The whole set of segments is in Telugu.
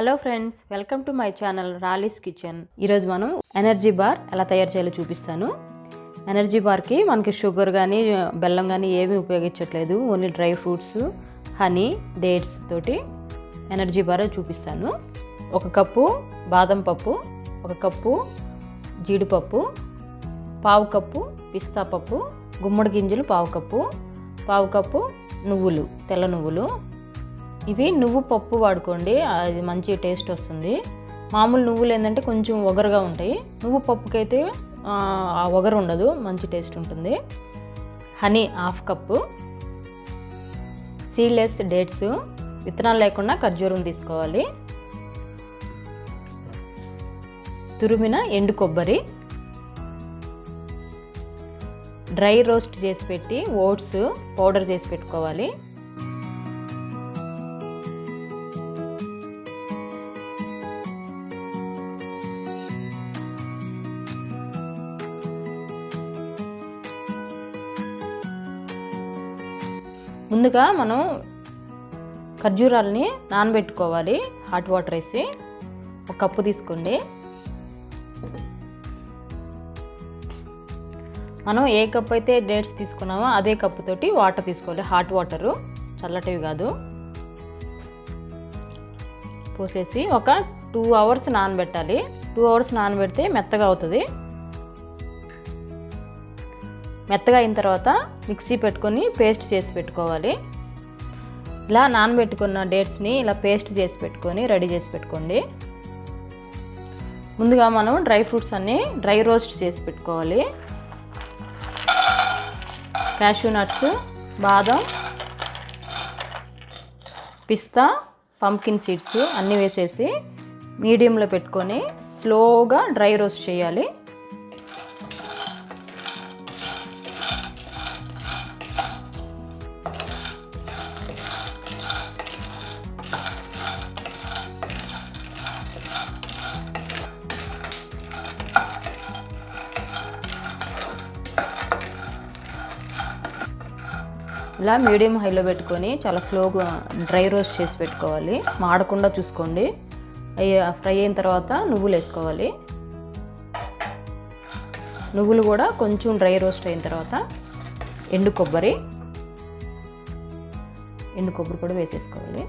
Hello friends, welcome to my channel Rali's kitchen. ఈరోజు మనం ఎనర్జీ బార్ ఎలా తయారు చేయాలో చూపిస్తాను. ఎనర్జీ బార్కి మనకి షుగర్ కానీ బెల్లం కానీ ఏమీ ఉపయోగించట్లేదు. Only dry fruits, honey, dates తోటి ఎనర్జీ బార్ చూపిస్తాను. 1 కప్పు బాదం పప్పు, 1 కప్పు జీడిపప్పు, 1/2 కప్పు పిస్తా పప్పు, గుమ్మడి గింజలు 1/2 కప్పు నువ్వులు, తెల్ల నువ్వులు. ఇవి నువ్వు పప్పు వాడుకోండి, అది మంచి టేస్ట్ వస్తుంది. మామూలు నువ్వులు ఏంటంటే కొంచెం ఒగరుగా ఉంటాయి. నువ్వు పప్పుకైతే ఆ ఒగరు ఉండదు, మంచి టేస్ట్ ఉంటుంది. హనీ 1/2 కప్పు, సీడ్లెస్ డేట్స్, విత్తనాలు లేకుండా ఖర్జూరం తీసుకోవాలి. తురిమిన ఎండు కొబ్బరి, డ్రై రోస్ట్ చేసి పెట్టి ఓట్స్ పౌడర్ చేసి పెట్టుకోవాలి. ముందుగా మనం ఖర్జూరాలని నానబెట్టుకోవాలి. హాట్ వాటర్ వేసి 1 కప్పు తీసుకోండి. మనం ఏ కప్పు అయితే డేట్స్ తీసుకున్నామో అదే కప్పుతోటి వాటర్ తీసుకోవాలి. హాట్ వాటరు, చల్లటివి కాదు. పోసేసి ఒక 2 అవర్స్ నానబెట్టాలి. 2 అవర్స్ నానబెడితే మెత్తగా అవుతుంది. మెత్తగా అయిన తర్వాత మిక్సీ పెట్టుకొని పేస్ట్ చేసి పెట్టుకోవాలి. ఇలా నానబెట్టుకున్న డేట్స్ని ఇలా పేస్ట్ చేసి పెట్టుకొని రెడీ చేసి పెట్టుకోండి. ముందుగా మనం డ్రై ఫ్రూట్స్ అన్నీ డ్రై రోస్ట్ చేసి పెట్టుకోవాలి. క్యాష్యూ నట్స్, బాదం, పిస్తా, పంకిన్ సీడ్స్ అన్నీ వేసేసి మీడియంలో పెట్టుకొని స్లోగా డ్రై రోస్ట్ చేయాలి. ఇలా మీడియం హైలో పెట్టుకొని చాలా స్లోగా డ్రై రోస్ట్ చేసి పెట్టుకోవాలి. మాడకుండా చూసుకోండి. ఫ్రై అయిన తర్వాత నువ్వులు వేసుకోవాలి. నువ్వులు కూడా కొంచెం డ్రై రోస్ట్ అయిన తర్వాత ఎండు కొబ్బరి కూడా వేసేసుకోవాలి.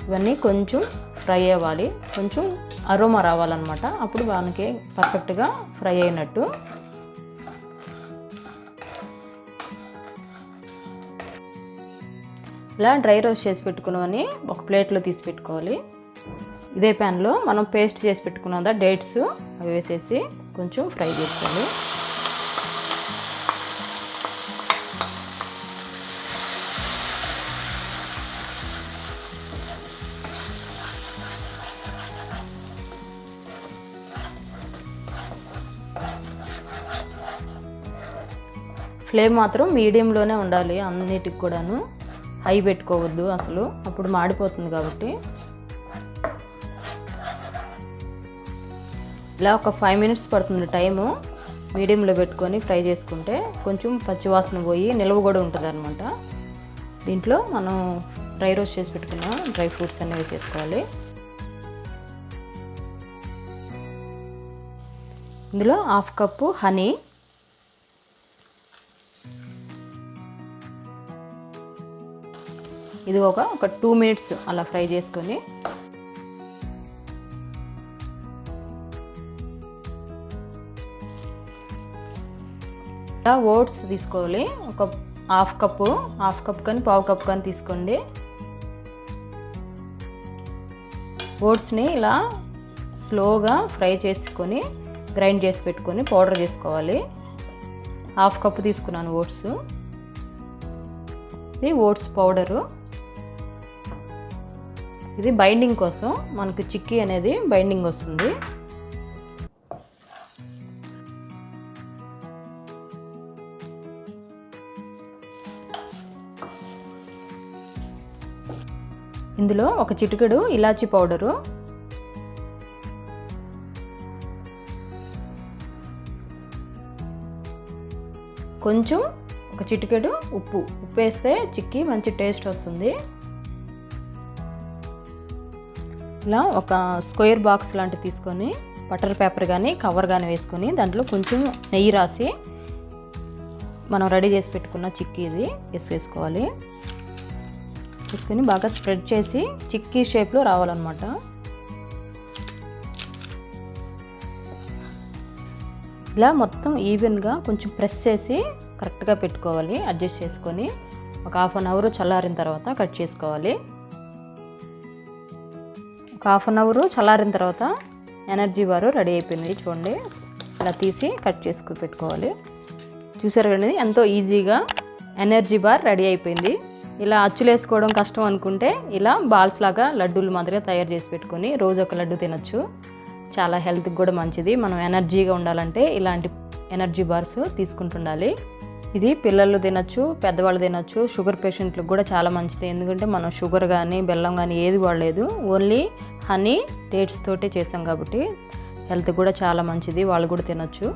ఇవన్నీ కొంచెం ఫ్రై అవ్వాలి, కొంచెం అరోమా రావాలన్నమాట. అప్పుడు మనకి పర్ఫెక్ట్గా ఫ్రై అయినట్టు. ఇలా డ్రై రోస్ట్ చేసి పెట్టుకున్నవని ఒక ప్లేట్లో తీసి పెట్టుకోవాలి. ఇదే ప్యాన్లో మనం పేస్ట్ చేసి పెట్టుకున్న డేట్స్ అవి వేసేసి కొంచెం ఫ్రై చేసుకోవాలి. ఫ్లేమ్ మాత్రం మీడియంలోనే ఉండాలి అన్నిటికి కూడాను. హై పెట్టుకోవద్దు అసలు, అప్పుడు మాడిపోతుంది. కాబట్టి ఇలా ఒక 5 మినిట్స్ పడుతుంది టైము. మీడియంలో పెట్టుకొని ఫ్రై చేసుకుంటే కొంచెం పచ్చివాసన పోయి నిల్వ కూడా ఉంటుంది అనమాట. దీంట్లో మనం డ్రై రోస్ట్ చేసి పెట్టుకున్న డ్రై ఫ్రూట్స్ అన్నీ వేసేసుకోవాలి. ఇందులో 1/2 కప్పు హనీ, ఇది ఒక 2 మినిట్స్ అలా ఫ్రై చేసుకొని ఇలా ఓట్స్ తీసుకోవాలి. ఒక 1/2 కప్పు కానీ 1/2 కప్పు కానీ తీసుకోండి. ఓట్స్ని ఇలా స్లోగా ఫ్రై చేసుకొని గ్రైండ్ చేసి పెట్టుకొని పౌడర్ చేసుకోవాలి. 1/2 కప్పు తీసుకున్నాను ఓట్స్. ఇది ఓట్స్ పౌడరు. ఇది బైండింగ్ కోసం, మనకు చిక్కీ అనేది బైండింగ్ వస్తుంది. ఇందులో ఒక చిటికెడు ఇలాచీ పౌడరు, కొంచెం ఒక చిటికెడు ఉప్పు వేస్తే చిక్కీ మంచి టేస్ట్ వస్తుంది. ఇలా ఒక స్క్వేర్ బాక్స్ లాంటివి తీసుకొని బటర్ పేపర్ కానీ కవర్ కానీ వేసుకొని దాంట్లో కొంచెం నెయ్యి రాసి మనం రెడీ చేసి పెట్టుకున్న చిక్కీ ఇది వేసుకోవాలి. వేసుకొని బాగా స్ప్రెడ్ చేసి చిక్కీ షేప్లో రావాలన్నమాట. ఇలా మొత్తం ఈవెన్గా కొంచెం ప్రెస్ చేసి కరెక్ట్గా పెట్టుకోవాలి. అడ్జస్ట్ చేసుకొని ఒక హాఫ్ అన్ అవర్ చల్లారిన తర్వాత కట్ చేసుకోవాలి. ఒక హాఫ్ అన్ అవర్ చల్లారిన తర్వాత ఎనర్జీ బార్ రెడీ అయిపోయింది. చూడండి, ఇలా తీసి కట్ చేసుకుని పెట్టుకోవాలి. చూసారు కదా, ఎంతో ఈజీగా ఎనర్జీ బార్ రెడీ అయిపోయింది. ఇలా అచ్చులు వేసుకోవడం కష్టం అనుకుంటే ఇలా బాల్స్ లాగా లడ్డూలు మాదిరిగా తయారు చేసి పెట్టుకొని రోజు ఒక లడ్డు తినచ్చు. చాలా హెల్త్కి కూడా మంచిది. మనం ఎనర్జీగా ఉండాలంటే ఇలాంటి ఎనర్జీ బార్స్ తీసుకుంటుండాలి. ఇది పిల్లలు తినచ్చు, పెద్దవాళ్ళు తినచ్చు. షుగర్ పేషెంట్లకు కూడా చాలా మంచిది. ఎందుకంటే మనం షుగర్ కానీ బెల్లం కానీ ఏది వాడలేదు, ఓన్లీ హనీ డేట్స్ తోటే చేసాం కాబట్టి హెల్త్ కూడా చాలా మంచిది. వాళ్ళు కూడా తినచ్చు.